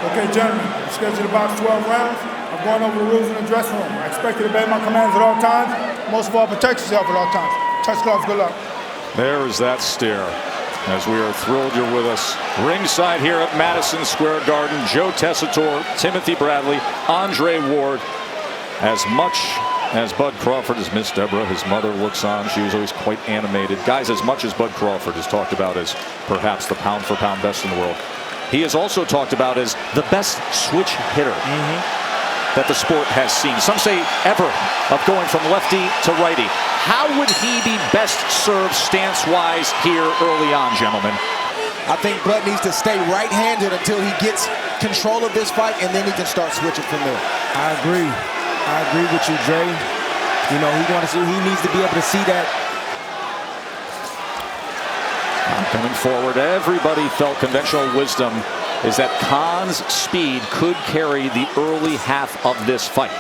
Okay, gentlemen, I'm scheduled to box 12 rounds. I'm going over the rules in the dressing room. I expect you to obey my commands at all times. Most of all, protect yourself at all times. Touch gloves, good luck. There is that stare. As we are thrilled you're with us. Ringside here at Madison Square Garden, Joe Tessitore, Timothy Bradley, Andre Ward. As much as Bud Crawford has missed Deborah, his mother looks on. She was always quite animated. Guys, as much as Bud Crawford is talked about as perhaps the pound-for-pound best in the world, he is also talked about as the best switch hitter that the sport has seen. Some say ever, of going from lefty to righty. How would he be best served stance-wise here early on, gentlemen? I think Bud needs to stay right-handed until he gets control of this fight, and then he can start switching from there. I agree. I agree with you, Dre. You know, he needs to be able to see that. Coming forward, everybody felt conventional wisdom is that Khan's speed could carry the early half of this fight.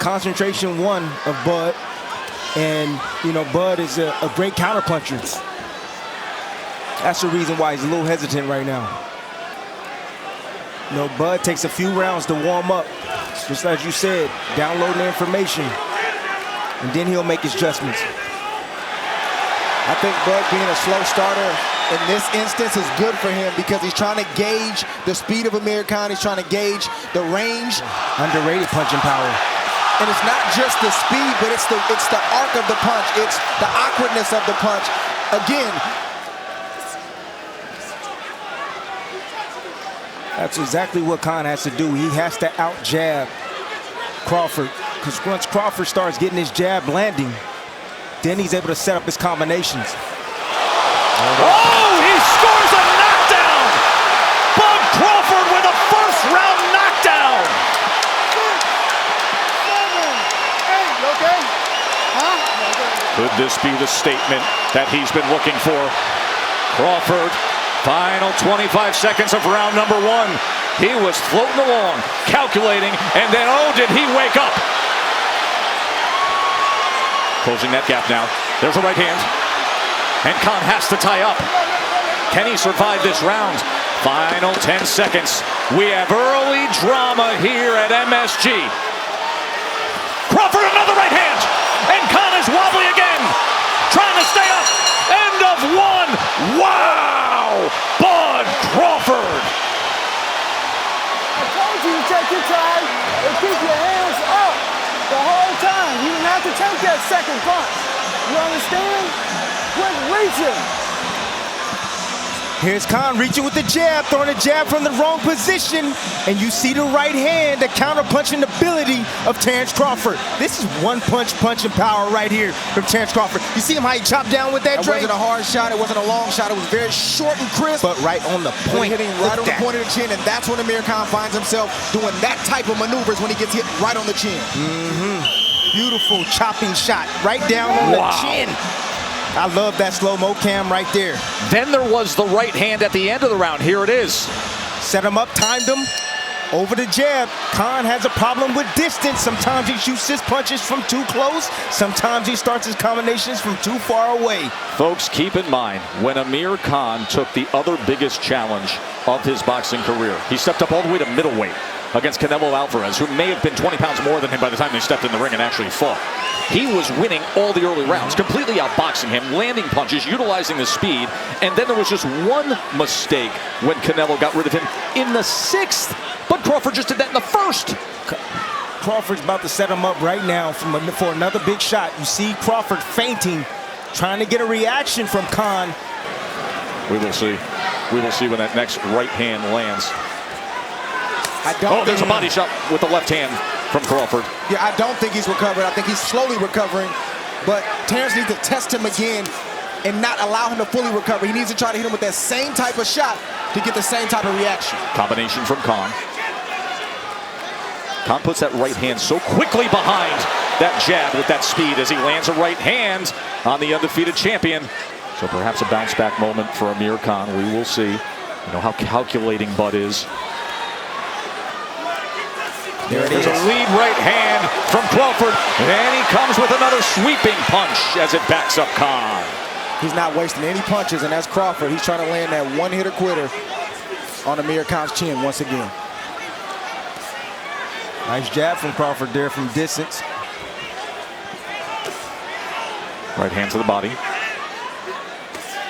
Concentration one of Bud, and you know, Bud is a great counterpuncher. That's the reason why he's a little hesitant right now. You know, Bud takes a few rounds to warm up, just as you said, downloading the information, and then he'll make his adjustments. I think Bud being a slow starter in this instance is good for him because he's trying to gauge the speed of Amir Khan. He's trying to gauge the range. Underrated punching power. And it's not just the speed, but it's the arc of the punch. It's the awkwardness of the punch. Again, that's exactly what Khan has to do. He has to out-jab Crawford, because once Crawford starts getting his jab landing, then he's able to set up his combinations. Oh, he scores a knockdown! Bud Crawford with a first-round knockdown! Could this be the statement that he's been looking for? Crawford, final 25 seconds of round number one. He was floating along, calculating, and then, oh, did he wake up? Closing that gap now. There's a right hand. And Khan has to tie up. Can he survive this round? Final 10 seconds. We have early drama here at MSG. Crawford, another right hand. And Khan is wobbly again. Trying to stay up. End of one. Wow! Bud Crawford. I told you to take your time and keep your hands up the whole time. You didn't have to take that second punch. You understand? Quit reaching. Here's Khan reaching with the jab, throwing a jab from the wrong position, and you see the right hand, the counter-punching ability of Terence Crawford. This is one-punch punching power right here from Terence Crawford. You see him how he chopped down with that, Dre? It wasn't a hard shot, it wasn't a long shot, it was very short and crisp. But right on the point. Hitting right on the point of the chin, and that's when Amir Khan finds himself doing that type of maneuvers when he gets hit right on the chin. Beautiful chopping shot right down on the chin. I love that slow-mo cam right there. Then there was the right hand at the end of the round. Here it is. Set him up, timed him, over the jab. Khan has a problem with distance. Sometimes he shoots his punches from too close. Sometimes he starts his combinations from too far away. Folks, keep in mind, when Amir Khan took the other biggest challenge of his boxing career, he stepped up all the way to middleweight against Canelo Alvarez, who may have been 20 pounds more than him by the time they stepped in the ring and actually fought. He was winning all the early rounds, completely outboxing him, landing punches, utilizing the speed, and then there was just one mistake when Canelo got rid of him in the 6th, but Crawford just did that in the 1st. Crawford's about to set him up right now for another big shot. You see Crawford fainting, trying to get a reaction from Khan. We will see. We will see when that next right hand lands. There's a body shot with the left hand from Crawford. Yeah, I don't think he's recovered. I think he's slowly recovering. But Terence needs to test him again and not allow him to fully recover. He needs to try to hit him with that same type of shot to get the same type of reaction. Combination from Khan. Khan puts that right hand so quickly behind that jab with that speed as he lands a right hand on the undefeated champion. So perhaps a bounce back moment for Amir Khan. We will see. You know how calculating Bud is. There's a lead right hand from Crawford, and he comes with another sweeping punch as it backs up Khan. He's not wasting any punches, and that's Crawford. He's trying to land that one-hitter quitter. on Amir Khan's chin once again. Nice jab from Crawford there from distance. Right hand to the body.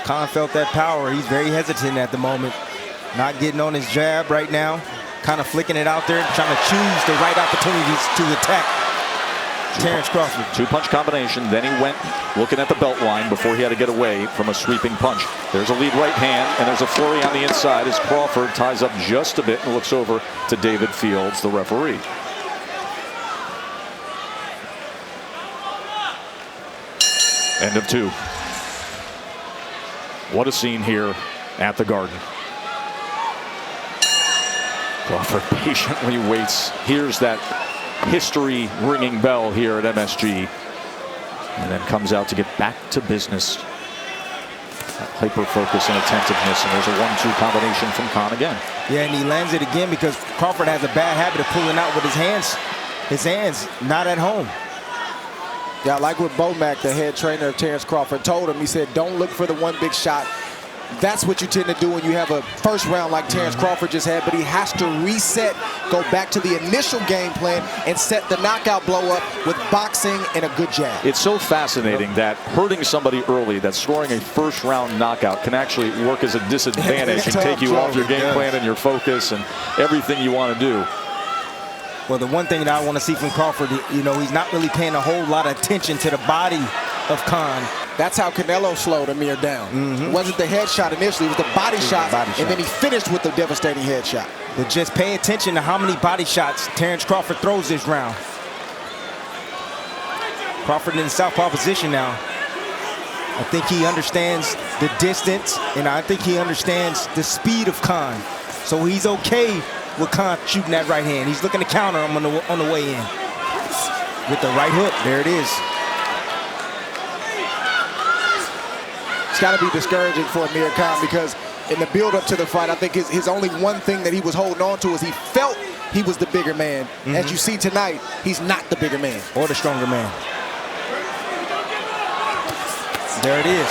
Khan felt that power. He's very hesitant at the moment. Not getting on his jab right now. Kind of flicking it out there, trying to choose the right opportunities to attack Terence Crawford. Two-punch combination. Then he went looking at the belt line before he had to get away from a sweeping punch. There's a lead right hand, and there's a flurry on the inside as Crawford ties up just a bit and looks over to David Fields, the referee. End of 2. What a scene here at the Garden. Crawford patiently waits, hears that history-ringing bell here at MSG, and then comes out to get back to business. Hyper-focus and attentiveness, and there's a 1-2 combination from Khan again. Yeah, and he lands it again because Crawford has a bad habit of pulling out with his hands. His hands not at home. Yeah, like what Bomac, the head trainer of Terence Crawford, told him. He said, don't look for the one big shot. That's what you tend to do when you have a first round like Terence Crawford just had, but he has to reset, go back to the initial game plan, and set the knockout blow up with boxing and a good jab. It's so fascinating that hurting somebody early, that scoring a first round knockout can actually work as a disadvantage and take you off your game plan and your focus and everything you want to do. Well, the one thing that I want to see from Crawford, you know, he's not really paying a whole lot of attention to the body of Khan. That's how Canelo slowed Amir down. It wasn't the headshot initially, it was the body shot, and then he finished with the devastating headshot. But just pay attention to how many body shots Terence Crawford throws this round. Crawford in the southpaw position now. I think he understands the distance, and I think he understands the speed of Khan. So he's okay with Khan shooting that right hand. He's looking to counter him on the way in. With the right hook, there it is. It's got to be discouraging for Amir Khan because in the build-up to the fight, I think his only one thing that he was holding on to is he felt he was the bigger man. As you see tonight, he's not the bigger man. Or the stronger man. There it is.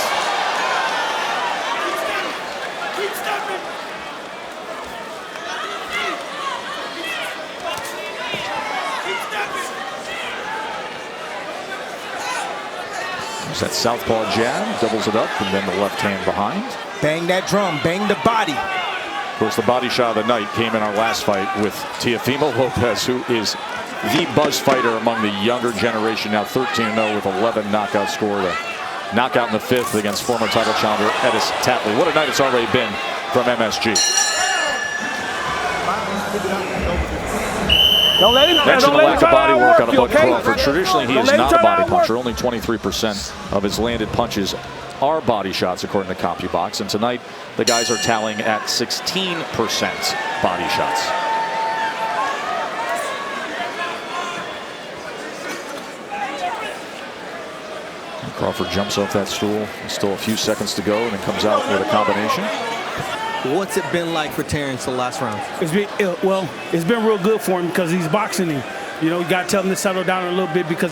That southpaw jab, doubles it up, and then the left hand behind. Bang that drum, bang the body. Of course, the body shot of the night came in our last fight with Teofimo Lopez, who is the buzz fighter among the younger generation, now 13-0 with 11 knockouts scored. A knockout in the 5th against former title challenger Edis Tatley. What a night it's already been from MSG. Don't let him. Mention the lack of body work on Bud okay? Crawford. Traditionally, he is not a body puncher. Only 23% of his landed punches are body shots, according to CompuBox. And tonight, the guys are tallying at 16% body shots. And Crawford jumps off that stool. Still a few seconds to go, and then comes out with a combination. What's it been like for Terence the last round? It's been real good for him because he's boxing him. You know, you got to tell him to settle down a little bit because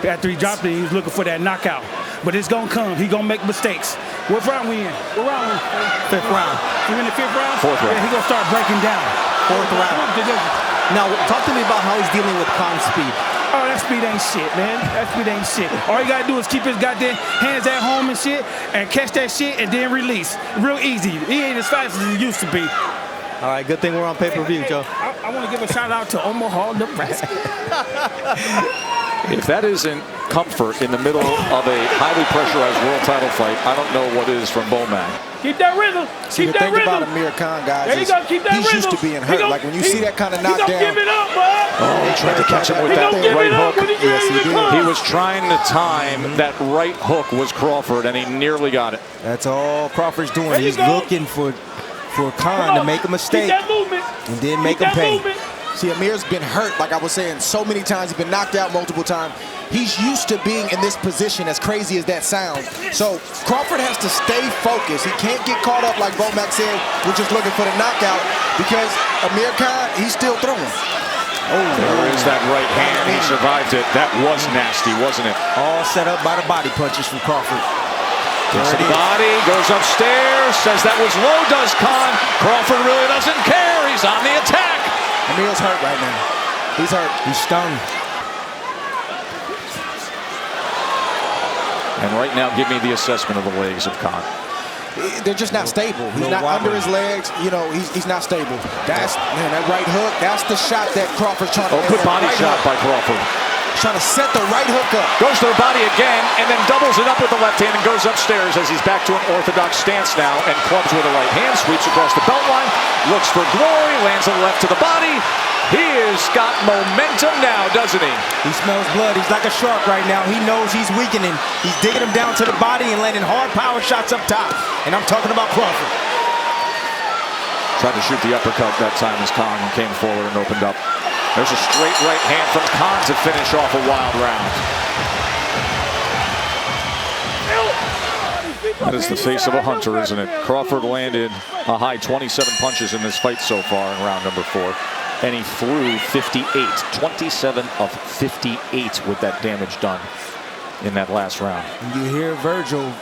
after he dropped it, he was looking for that knockout. But it's going to come. He's going to make mistakes. What round we in? What round we in? 5th round. You in the 5th round? 4th round. Yeah, he's going to start breaking down. 4th round. Now, talk to me about how he's dealing with Khan's speed. Oh, that speed ain't shit, man. That speed ain't shit. All you gotta do is keep his goddamn hands at home and shit, and catch that shit, and then release. Real easy. He ain't as fast as he used to be. All right, good thing we're on pay-per-view, Joe. I want to give a shout out to Omaha, Nebraska. If that isn't comfort in the middle of a highly pressurized world title fight, I don't know what is from Bomac. Keep that rhythm. See, the thing about Amir Khan, guys, is he's used to being hurt. Like when you see that kind of knockdown. He give it up, bud. Oh, he tried to catch him with that right hook. Yes, he did. He was trying to time that right hook was Crawford, and he nearly got it. That's all Crawford's doing. He's looking for Khan to make a mistake and then make him pay. See, Amir's been hurt, like I was saying, so many times. He's been knocked out multiple times. He's used to being in this position, as crazy as that sounds. So Crawford has to stay focused. He can't get caught up, like Bomac said, with just looking for the knockout, because Amir Khan, he's still throwing. Oh, there is that right hand. He survived it. That was nasty, wasn't it? All set up by the body punches from Crawford. Takes the body, goes upstairs, says that was low, does Khan. Crawford really doesn't care. He's on the attack. Amir's hurt right now. He's hurt. He's stung. And right now, give me the assessment of the legs of Khan. They're just not stable. He's not under his legs. You know, he's not stable. That's, man, that right hook, that's the shot that Crawford's trying to good body shot by Crawford. Trying to set the right hook up. Goes to the body again, and then doubles it up with the left hand and goes upstairs as he's back to an orthodox stance now and clubs with the right hand, sweeps across the belt line, looks for glory, lands a left to the body. He has got momentum now, doesn't he? He smells blood. He's like a shark right now. He knows he's weakening. He's digging him down to the body and landing hard power shots up top. And I'm talking about Crawford. Tried to shoot the uppercut that time as Khan came forward and opened up. There's a straight right hand from Khan to finish off a wild round. That is the face of a hunter, isn't it? Crawford landed a high 27 punches in this fight so far in round number 4. And he threw 58. 27 of 58 with that damage done in that last round. You hear Virgil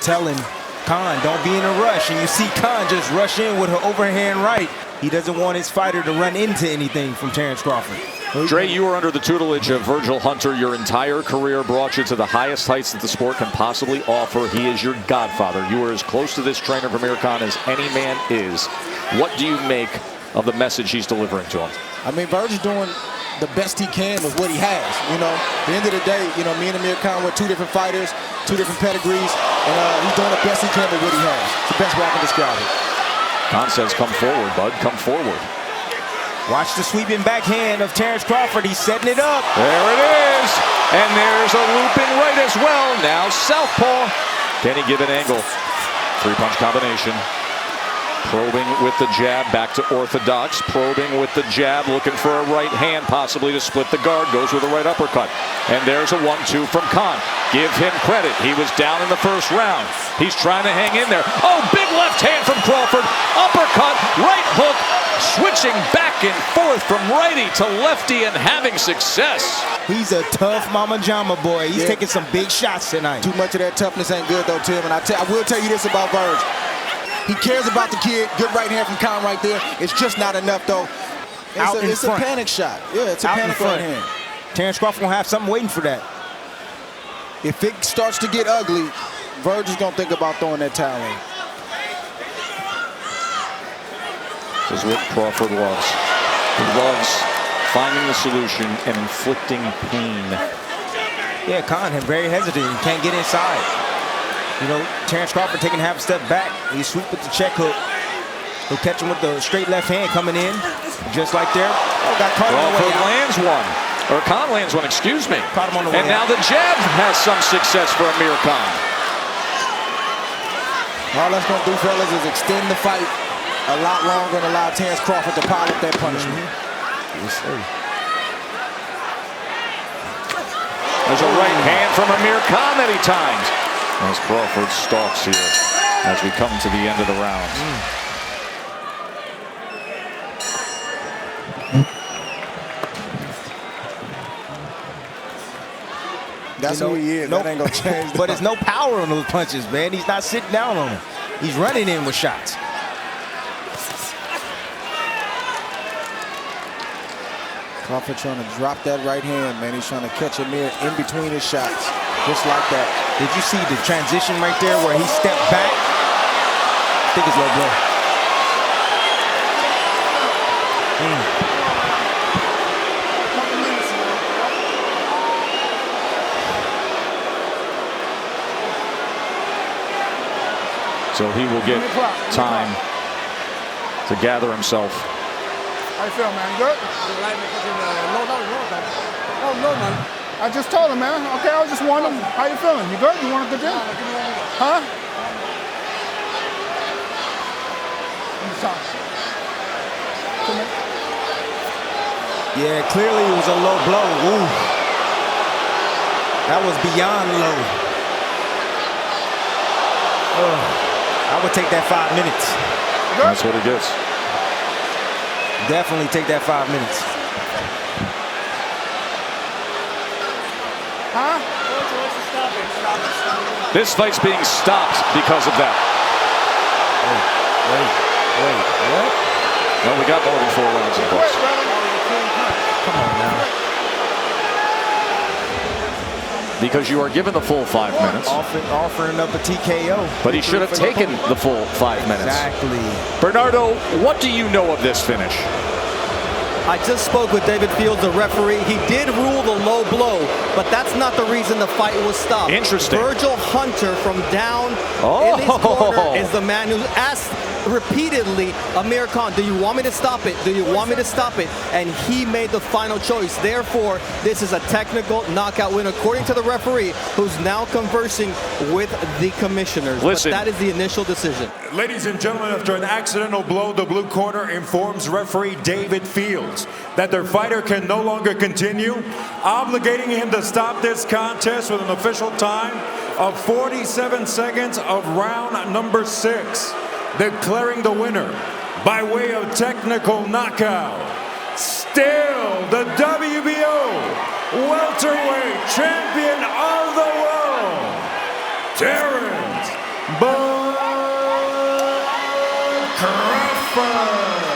telling Khan, don't be in a rush. And you see Khan just rush in with her overhand right. He doesn't want his fighter to run into anything from Terence Crawford. Dre, you were under the tutelage of Virgil Hunter. Your entire career brought you to the highest heights that the sport can possibly offer. He is your godfather. You are as close to this trainer from Amir Khan as any man is. What do you make of the message he's delivering to him? I mean, Virgil's doing the best he can with what he has. You know, at the end of the day, you know, me and Amir Khan were 2 different fighters, 2 different pedigrees, and he's doing the best he can with what he has. It's the best way I can describe it. Khan says, come forward, bud, come forward. Watch the sweeping backhand of Terence Crawford. He's setting it up. There it is. And there's a looping right as well. Now southpaw. Can he give an angle? 3-punch combination. Probing with the jab, back to orthodox. Probing with the jab, looking for a right hand, possibly to split the guard. Goes with a right uppercut. And there's a 1-2 from Khan. Give him credit. He was down in the first round. He's trying to hang in there. Oh, big left hand from Crawford. Uppercut, right hook. Switching back and forth from righty to lefty and having success. He's a tough Mama Jama boy. He's taking some big shots tonight. Too much of that toughness ain't good, though, Tim. And I will tell you this about Virg. He cares about the kid. Good right hand from Khan right there. It's just not enough, though. It's a panic shot. Yeah, it's a panic right hand. Terence Crawford will have something waiting for that. If it starts to get ugly, Virg is going to think about throwing that towel in. This is what Crawford loves. He loves finding the solution and inflicting pain. Yeah, Khan very hesitant. He can't get inside. You know, Terence Crawford taking half a step back. He sweep with the check hook. He'll catch him with the straight left hand coming in, just like there. Oh, got caught on the way out. Lands one, or Khan lands one, excuse me. Caught him on the way and now out. the jab has some success for Amir Khan. All that's going to do, fellas, is extend the fight a lot longer and allow Terence Crawford to pile up that punishment. Yes, sir. There's a right hand from Amir Khan that he times. As Crawford stalks here as we come to the end of the round. That's who he is. That ain't gonna change. But there's no power on those punches, man. He's not sitting down on them. He's running in with shots. Crawford trying to drop that right hand, man. He's trying to catch Amir in between his shots. Just like that. Did you see the transition right there where he stepped back? I think it's low blow. So he will get time to gather himself. How you feel, man? Good? Oh, no, man. I just told him, man. Okay, I was just wondering, how you feeling? You good? You want a good gym? Huh? Yeah, clearly it was a low blow. Ooh. That was beyond low. I would take that 5 minutes. That's what it is. Definitely take that 5 minutes. Huh? What's the stoppage? This fight's being stopped because of that. Wait, what? No, we got more than 4 rounds in the books. Come on now. Because you are given the full 5 minutes. Offering up a TKO. But he should have taken the full 5 minutes. Exactly. Bernardo, what do you know of this finish? I just spoke with David Fields, the referee. He did rule the low blow, but that's not the reason the fight was stopped. Interesting. Virgil Hunter from down in his corner is the man who asked repeatedly Amir Khan, do you want me to stop it? Do you want me to stop it? And he made the final choice. Therefore, this is a technical knockout win according to the referee, who's now conversing with the commissioners. Listen. But that is the initial decision. Ladies and gentlemen, after an accidental blow, the blue corner informs referee David Fields that their fighter can no longer continue, obligating him to stop this contest with an official time of 47 seconds of round number 6, declaring the winner by way of technical knockout, still the WBO Welterweight Champion of the World, Terence Crawford.